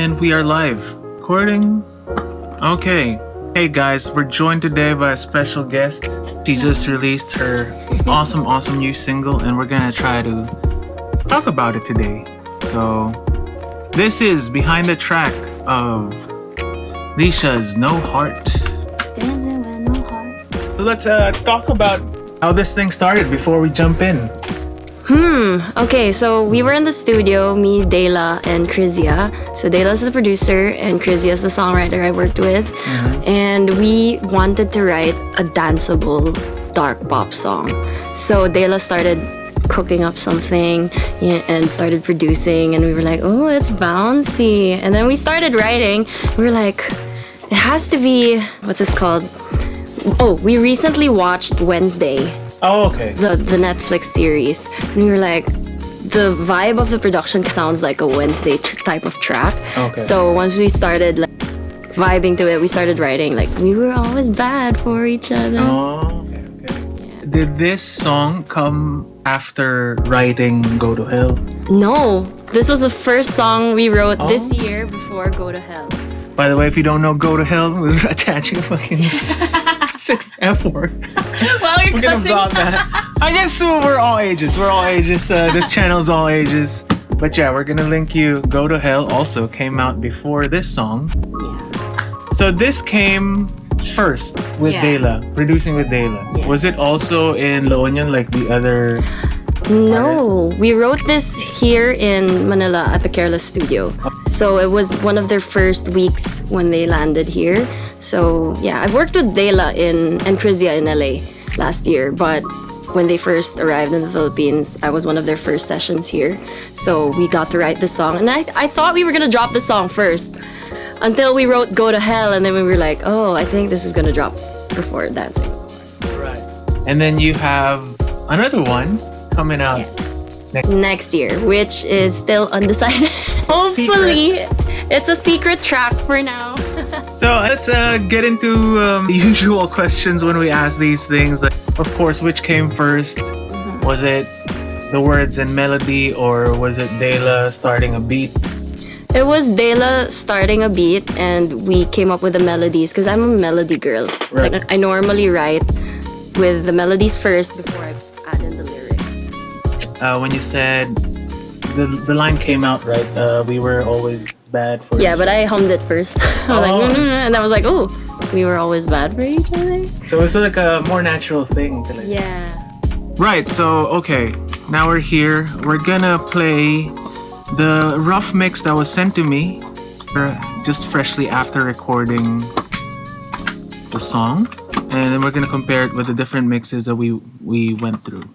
And we are live. Recording. Okay. Hey guys, we're joined today by a special guest. She just released her awesome new single, and we're gonna try to talk about it today. So, this is behind the track of Lesha's No Heart. So let's talk about how this thing started before we jump in. Okay, so we were in the studio, me, Dela, and Krizia. So Dela's the producer and Krizia's the songwriter I worked with. And we wanted to write a danceable dark pop song. So Dela started cooking up something and started producing, and we were like, oh, it's bouncy. And then we started writing. We were like, it has to be, what's this called? Oh, we recently watched Wednesday. Oh, okay. The Netflix series. And we were like, the vibe of the production sounds like a Wednesday type of track. Okay. So once we started like vibing to it, we started writing like we were always bad for each other. Oh, okay. Yeah. Did this song come after writing Go to Hell? No, this was the first song we wrote this year before Go to Hell. By the way, if you don't know Go to Hell, we're attaching a fucking sick F word. Well, you're We're gonna vlog that. I guess we're all ages. We're all ages. This channel's all ages. But yeah, we're gonna link you. Go to Hell also came out before this song. Yeah. So this came first with Dela, producing with Dela. Yes. Was it also in La Union like the other No, artists? we wrote this here in Manila at the Careless Studio. So it was one of their first weeks when they landed here. So yeah, I've worked with Dela and Krizia in LA last year, but when they first arrived in the Philippines, I was one of their first sessions here. So we got to write the song, and I thought we were gonna drop the song first until we wrote Go to Hell, and then we were like, oh, I think this is gonna drop before dancing. Right. And then you have another one coming out next year, which is still undecided. Hopefully, it's a secret track for now. So let's get into the usual questions when we ask these things. Like, of course, which came first? Was it the words and melody, or was it Dela starting a beat? It was Dela starting a beat, and we came up with the melodies because I'm a melody girl. Right. Like, I normally write with the melodies first before I add in the lyrics. When you said the line came out right, we were always bad for but I hummed it first. I was like, and I was like, oh, we were always bad for each other. So it's like a more natural thing to like. Yeah. Right, so okay, now we're here. We're gonna play the rough mix that was sent to me just freshly after recording the song, and then we're gonna compare it with the different mixes that we went through.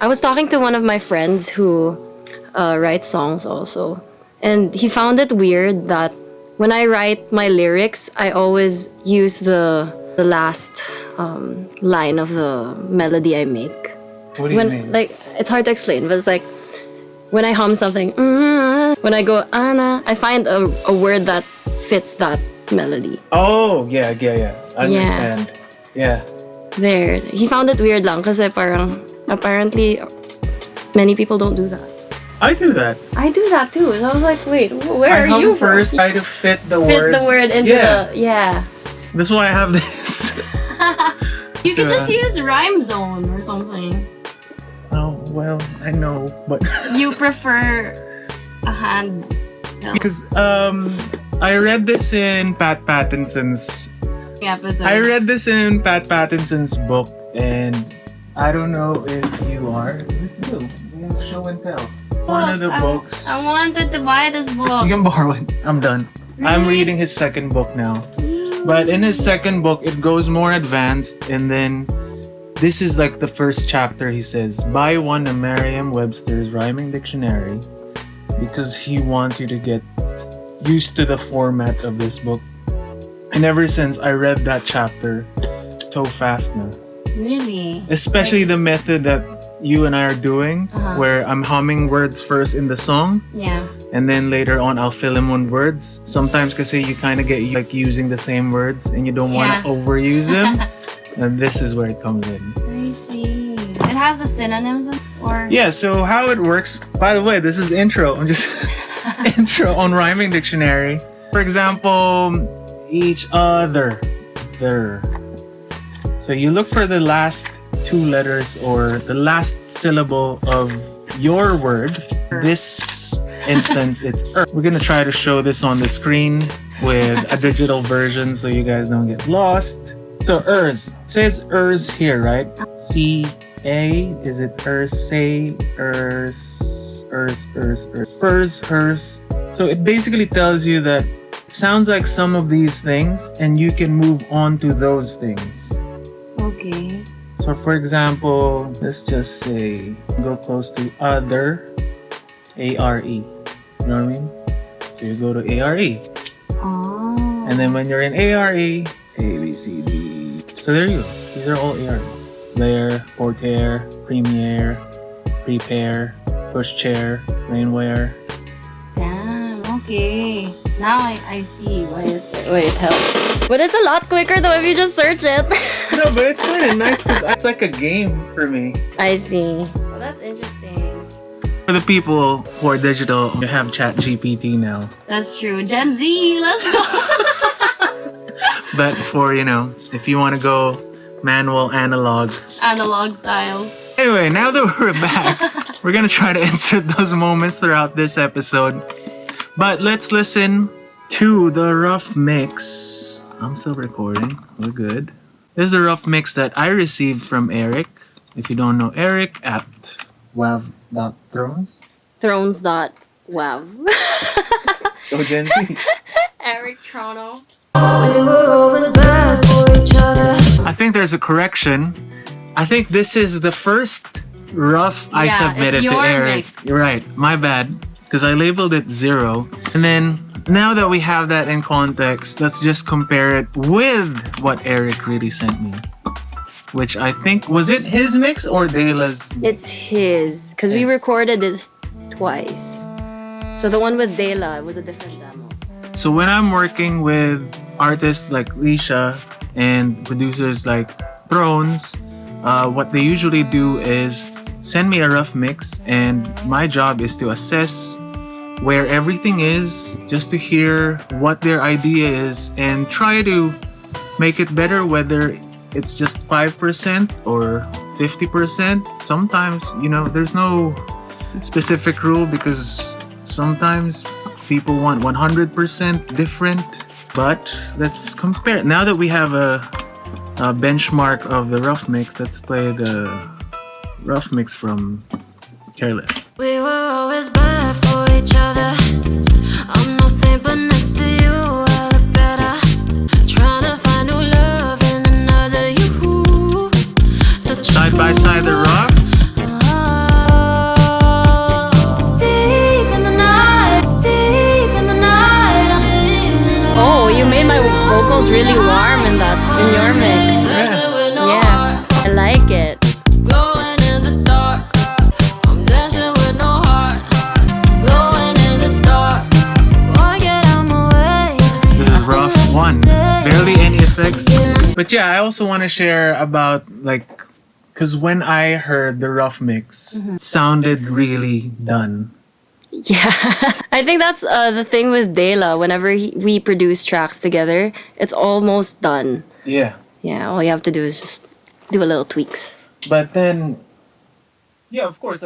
I was talking to one of my friends who writes songs also, and he found it weird that when I write my lyrics, I always use the last line of the melody I make. What do you mean? Like, it's hard to explain, but it's like when I hum something, when I go Anna, I find a word that fits that melody. Oh, yeah. I understand. Yeah. There. He found it weird lang kasi parang apparently many people don't do that. I do that. I do that too. And I was like, wait, where are you first, from? try to fit the Fit word. the word into the That's why I have this. You could just use Rhyme Zone or something. Oh, well, I know, but You prefer a hand. because I read this in Pat Pattinson's episode. I read this in Pat Pattinson's book, and I don't know if you are. Let's do show and tell. One of the books. I wanted to buy this book. You can borrow it. I'm done. I'm reading his second book now. But in his second book, it goes more advanced, and then this is like the first chapter. He says, buy one a Merriam-Webster's rhyming dictionary, because he wants you to get used to the format of this book. And ever since I read that chapter, so fast now. Really? Especially the method that you and I are doing, where I'm humming words first in the song, and then later on I'll fill in on words. Sometimes kasi you kind of get like using the same words and you don't want to overuse them. And this is where it comes in. I see. It has the synonyms or Yeah, so how it works, by the way, this is intro. I'm just intro on Rhyming Dictionary. For example, each other. There. So you look for the last two letters or the last syllable of your word. This instance, it's We're gonna try to show this on the screen with a digital version so you guys don't get lost. So ers. It says ers here, right? C-A. Is it ers? Say, ers, furs, hers. So it basically tells you that it sounds like some of these things and you can move on to those things. Okay. So for example, let's just say, go close to other, A-R-E. You know what I mean? So you go to A-R-E. Oh. And then when you're in A-R-E, A-B-C-D. So there you go. These are all A-R-E. Layer, portiere, premiere, prepare, pushchair, rainwear. Damn, okay. Now I see why it helps. But it's a lot quicker though if you just search it. No, but it's kind of nice because it's like a game for me. I see. Well, that's interesting. For the people who are digital, you have ChatGPT now. That's true. Gen Z, let's go. But for, if you want to go manual, analog style. Anyway, now that we're back, we're going to try to insert those moments throughout this episode. But let's listen to the rough mix. I'm still recording. We're good. This is the rough mix that I received from Eric. If you don't know Eric, at wav.thrones. Thrones.wav. Let's go Gen Z. Eric Toronto. We were always bad for each other. I think there's a correction. I think this is the first rough I submitted it's to your Eric. mix. You're right. My bad. Because I labeled it 0. And then, now that we have that in context, let's just compare it with what Eric really sent me. Which I think, was it his mix or Dela's mix? It's his. Because we Yes. recorded this twice. So the one with Dela was a different demo. So when I'm working with artists like Lesha and producers like Thrones, what they usually do is send me a rough mix, and my job is to assess where everything is, just to hear what their idea is and try to make it better, whether it's just 5% or 50%. Sometimes, there's no specific rule because sometimes people want 100% different. But let's compare. Now that we have a benchmark of the rough mix, let's play the rough mix from Careless. We were always bad for each other. I'm not saint, but next to you I look better. Trying to find new love in another you. Such a Side by side, the rock. Deep in the night, deep in the night, I'm feeling Oh, you made my vocals really warm in your mix. dancing with no Yeah, heart, I like it. glowing in the dark. I'm dancing with no heart, glowing in the dark. Wanna get out my way. This is rough one. Barely any effects. But yeah, I also want to share about because when I heard the rough mix, it sounded really done. Yeah, I think that's the thing with Dela. Whenever we produce tracks together, it's almost done. Yeah. Yeah, all you have to do is just do a little tweaks. But then, yeah, of course,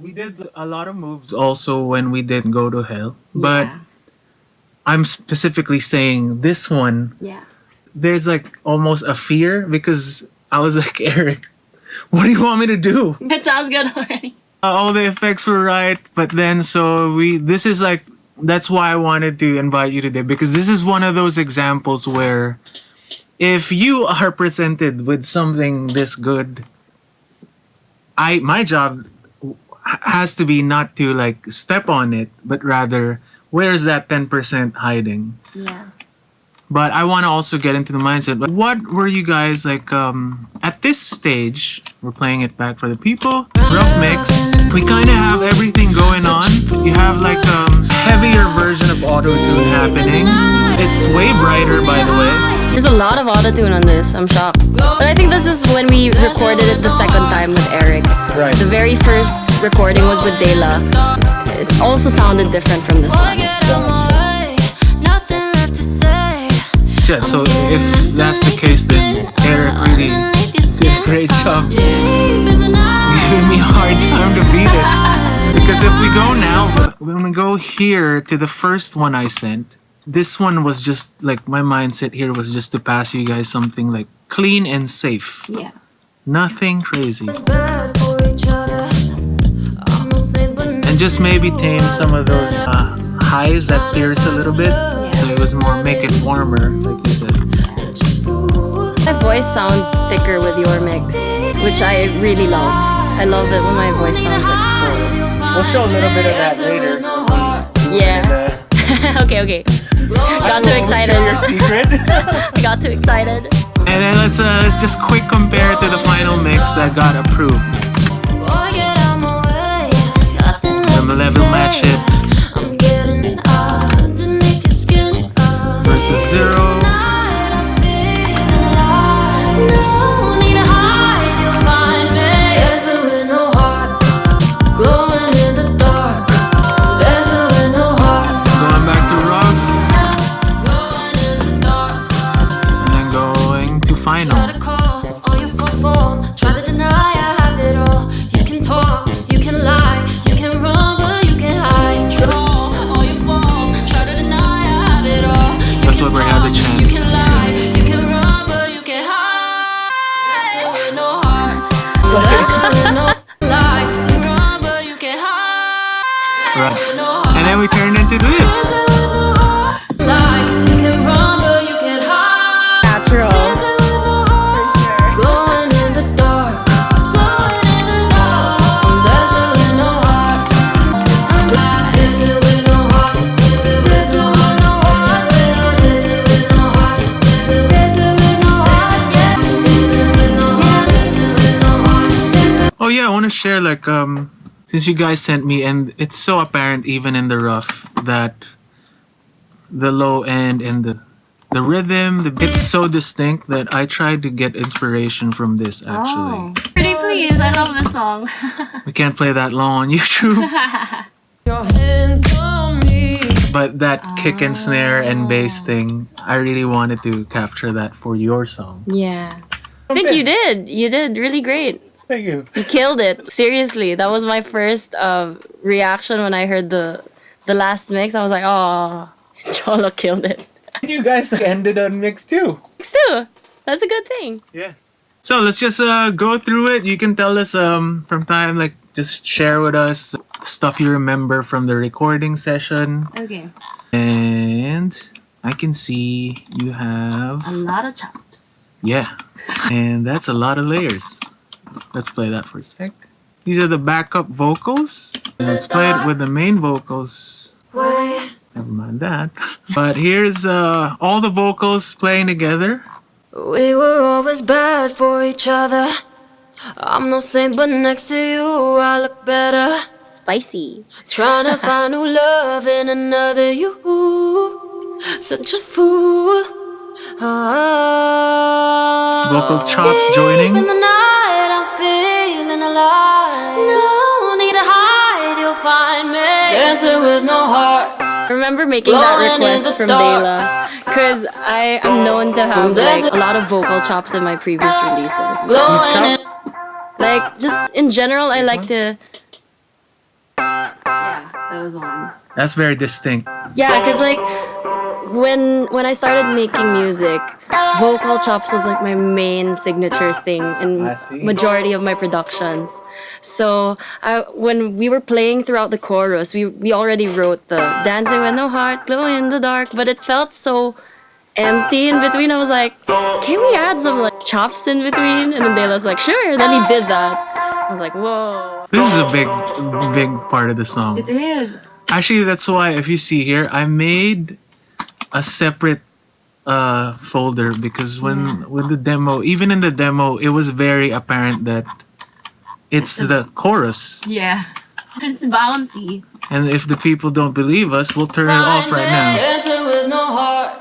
we did a lot of moves also when we did Go to Hell. But Yeah. I'm specifically saying this one, Yeah. there's almost a fear because I was like, Eric, what do you want me to do? It sounds good already. All the effects were right, but then this is that's why I wanted to invite you today, because this is one of those examples where if you are presented with something this good, my job has to be not to step on it, but rather where's that 10% hiding? Yeah. But I want to also get into the mindset. What were you guys at this stage? We're playing it back for the people. Rough mix. We kind of have everything going on. You have heavier version of auto-tune happening. It's way brighter, by the way. There's a lot of autotune on this. I'm shocked. But I think this is when we recorded it the second time with Eric. Right. The very first recording was with Dela. it also sounded different from this one. Yeah, so if that's the case, then Eric really did a great job giving me a hard time to beat it. Because if we go now, when we go here to the first one I sent, this one was just like, my mindset here was just to pass you guys something like clean and safe. Yeah. Nothing crazy. And just maybe tame some of those highs that pierce a little bit. So it was more make it warmer, like you said. My voice sounds thicker with your mix, which I really love. I love it when my voice sounds like full. We'll show a little bit of that later. Yeah. Okay. Got too excited. Show your secret. I got too excited. And then let's just quick compare to the final mix that got approved. The level match it versus 0. Going back to rock. And then going to final. That's what we had the chance. Right. And then we turned into this. Natural. Oh yeah, I want to share like since you guys sent me, and it's so apparent even in the rough that the low end and the rhythm, it's so distinct that I tried to get inspiration from this actually. Pretty please, I love this song. We can't play that long on YouTube. But that kick and snare and bass thing, I really wanted to capture that for your song. Yeah. I think you did. You did really great. Thank you. You killed it. Seriously, that was my first reaction when I heard the last mix. I was like, oh, Cholo killed it. You guys ended on mix 2. Mix 2. That's a good thing. Yeah. So let's just go through it. You can tell us from time, like just share with us stuff you remember from the recording session. Okay. And I can see you have A lot of chops. yeah, and that's a lot of layers. Let's play that for a sec. These are the backup vocals. And let's play it with the main vocals. Never mind that. But here's all the vocals playing together. We were always bad for each other. I'm no saint, but next to you I look better. Spicy. Trying to find new love in another you. Such a fool. Vocal chops Deep joining. in the night, I'm feeling alive. No need to hide, you'll find me. Dancing with no heart. I remember making that Blowing in request the from dark. Dela because I am known to have like a lot of vocal chops in my previous releases. These Glowing in chops? Like just in general, I like to. Yeah, those ones. That's very distinct. Yeah, because like when I started making music, vocal chops was like my main signature thing in I see. majority of my productions. So when we were playing throughout the chorus, we already wrote the dancing with no heart, glowing in the dark, but it felt so empty in between. I was like, can we add some like chops in between? And then Dela's like, sure. Then he did that. I was like, whoa. This is a big part of the song. It is. Actually, that's why if you see here, I made a separate folder because with the demo, even in the demo, it was very apparent that it's the chorus. Yeah. It's bouncy. And if the people don't believe us, we'll turn it off right now. dancing with no heart.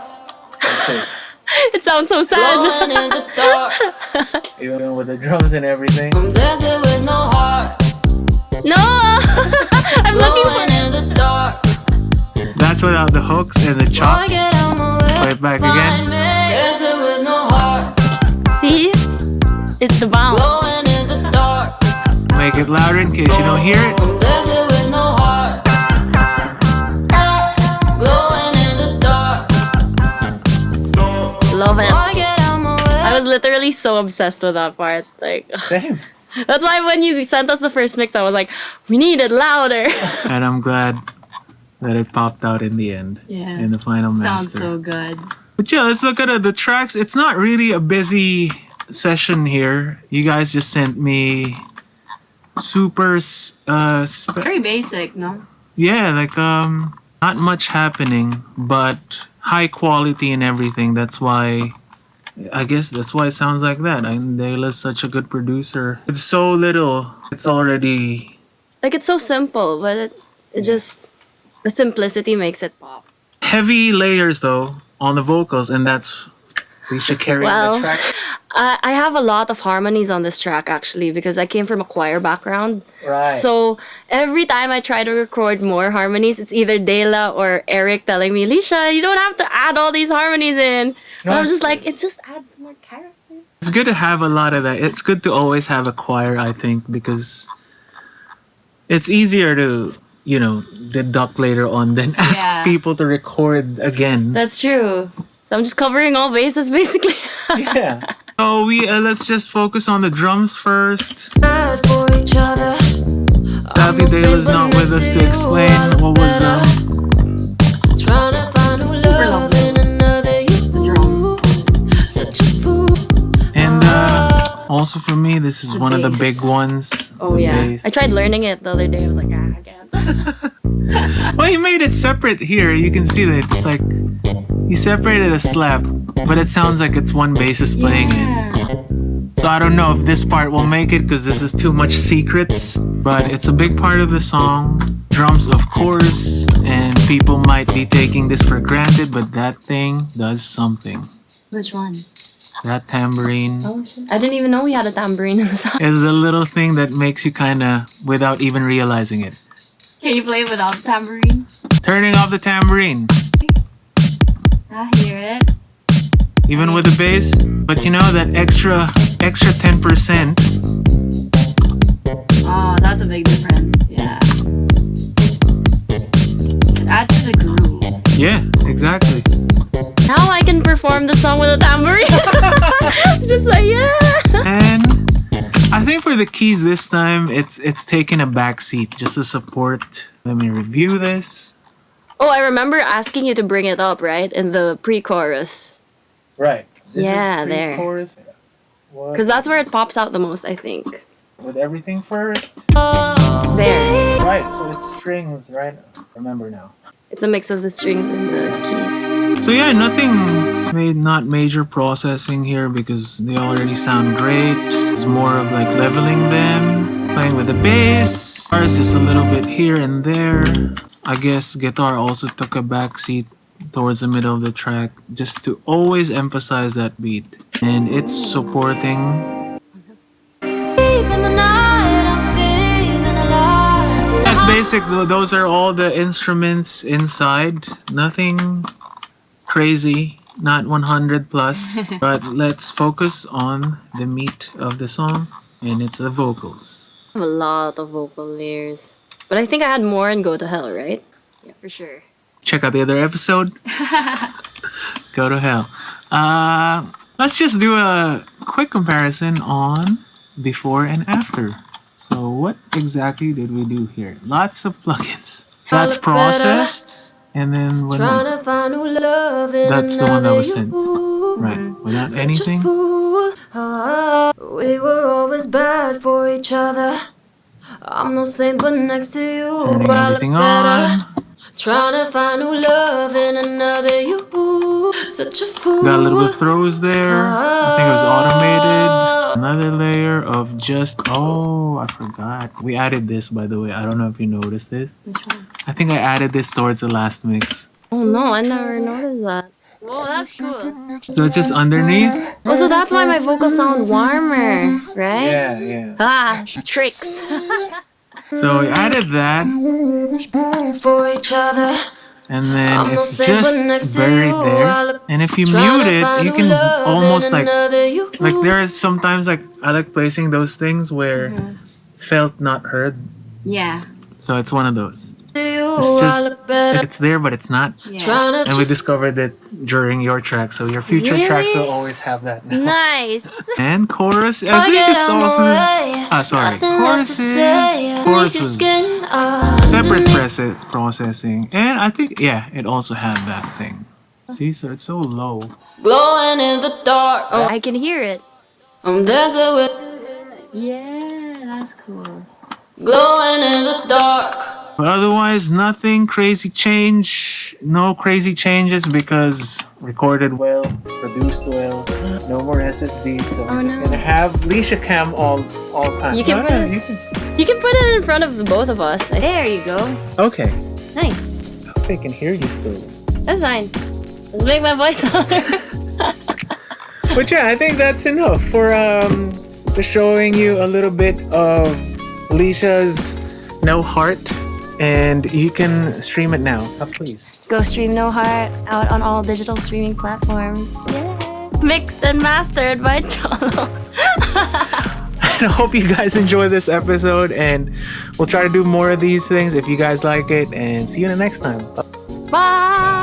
It sounds so Glowing sad. in the dark. Even with the drums and everything. I'm dancing with no heart. No! I'm looking for Glowing in without the hooks and the Why chops. get out my way? Play it back Find again. me. Dancing with no heart. See? It's the bounce. Glowing in the dark. Make it louder in case you don't hear it. I'm dancing with no heart. Glowing in the dark. Love it. Why get out my way? I was literally so obsessed with that part. Like, Same. that's why when you sent us the first mix, I was like, we need it louder. And I'm glad that it popped out in the end. Yeah. In the final Sounds master. so good. But yeah, let's look at the tracks. It's not really a busy session here. You guys just sent me super Very basic, no? yeah, like not much happening, but high quality and everything. That's why I guess that's why it sounds like that. And Dayla's such a good producer. It's so little. It's already Like, it's so simple, but it just, the simplicity makes it pop. heavy layers though on the vocals, and that's Lesha carrying Well, the track. I have a lot of harmonies on this track actually because I came from a choir background. Right. So every time I try to record more harmonies, it's either Dayla or Eric telling me, Lesha, you don't have to add all these harmonies in. No, and I'm it's- just like, it just adds more character. It's good to have a lot of that. It's good to always have a choir, I think, because it's easier to, deduct later on than ask Yeah. people to record again. That's true. So I'm just covering all bases basically. Yeah. So let's just focus on the drums first. Bad for each other. Sadly, Dayla's not with us to explain what was Trying to find a Super love lovely. in another you. Such a fool. and also for me, this is The one of the bass. big ones. Oh the yeah. bass. I tried learning it the other day. I was like, I can't. Well, he made it separate here. You can see that it's like he separated a slap, but it sounds like it's one bassist playing it. So I don't know if this part will make it because this is too much secrets, but it's a big part of the song. Drums, of course, and people might be taking this for granted, but that thing does something. Which one? That tambourine Oh, I didn't even know we had a tambourine in the song. is the little thing that makes you kind of, without even realizing it. Can you play it without the tambourine? Turning off the tambourine, I hear it. even with the bass, but that extra 10%. Oh, that's a big difference. Yeah. It adds to the groove. Yeah, exactly. Now I can perform the song with a tambourine. Just like, yeah. And I think for the keys this time, it's taking a back seat just to support. Let me review this. Oh, I remember asking you to bring it up, right? In the pre-chorus. Right. Yeah, there. Chorus. Because that's where it pops out the most, I think. With everything first. There. Right, so it's strings, right? Remember now. It's a mix of the strings and the keys. So yeah, not major processing here because they already sound great. It's more of like leveling them, playing with the bass. Guitars just a little bit here and there. I guess guitar also took a back seat towards the middle of the track just to always emphasize that beat. And it's supporting. Deep in the night, I'm feeling alive. That's basic though. Those are all the instruments inside. Nothing crazy, not 100 plus. But let's focus on the meat of the song, and it's the vocals. I have a lot of vocal layers. But I think I had more in Go to Hell, right? Yeah, for sure. Check out the other episode. Go to hell. Let's just do a quick comparison on before and after. So what exactly did we do here? Lots of plugins. That's processed, and then when Trying to find new love in that's the one that another was sent, you. right? Without Such a anything. fool. We were always bad for each other. I'm no saint, but next to you, Turning I look everything better. on. Trying to find new love in another you. Such a fool. Got a little bit of throws there. I think it was automated. Another layer of just, oh, I forgot. We added this, by the way. I don't know if you noticed this. Which one? I think I added this towards the last mix. Oh no, I never noticed that. Whoa, that's cool. So it's just underneath. Oh, so that's why my vocals sound warmer, right? Yeah. Ah, tricks. So we added that. For each other. and then I'm it's not safe, just but next to buried you, there. I look- And if you trying mute to it, find you new can love almost in like another you. there is sometimes like I like placing those things where felt not heard. Yeah. So it's one of those. You, It's just I look better. it's there, but it's not. Trying And to we discovered it during your track, so your future tracks will Really? always have that now. Nice. And chorus, I I think get it's on my also. way. Sorry, Nothing left to say. I chorus need your was skin separate underneath. processing, and I think it also had that thing. See, so it's so low. Glowing in the dark. Oh, I can hear it. I'm dancing with. Yeah, that's cool. Glowing in the dark. But otherwise, nothing crazy change. No crazy changes because recorded well, produced well. No more SSD, so we're just gonna have Lesha Cam all time. You can put No, us- you can- You can put it in front of both of us. There you go. Okay, Nice. I hope I can hear you still. That's fine. Let's make my voice louder. But yeah, I think that's enough for just showing you a little bit of Lesha's No Heart, and you can stream it now. Please. Go stream No Heart out on all digital streaming platforms. Yeah. Mixed and mastered by Cholo. And I hope you guys enjoy this episode, and we'll try to do more of these things if you guys like it, and see you in the next time. Bye.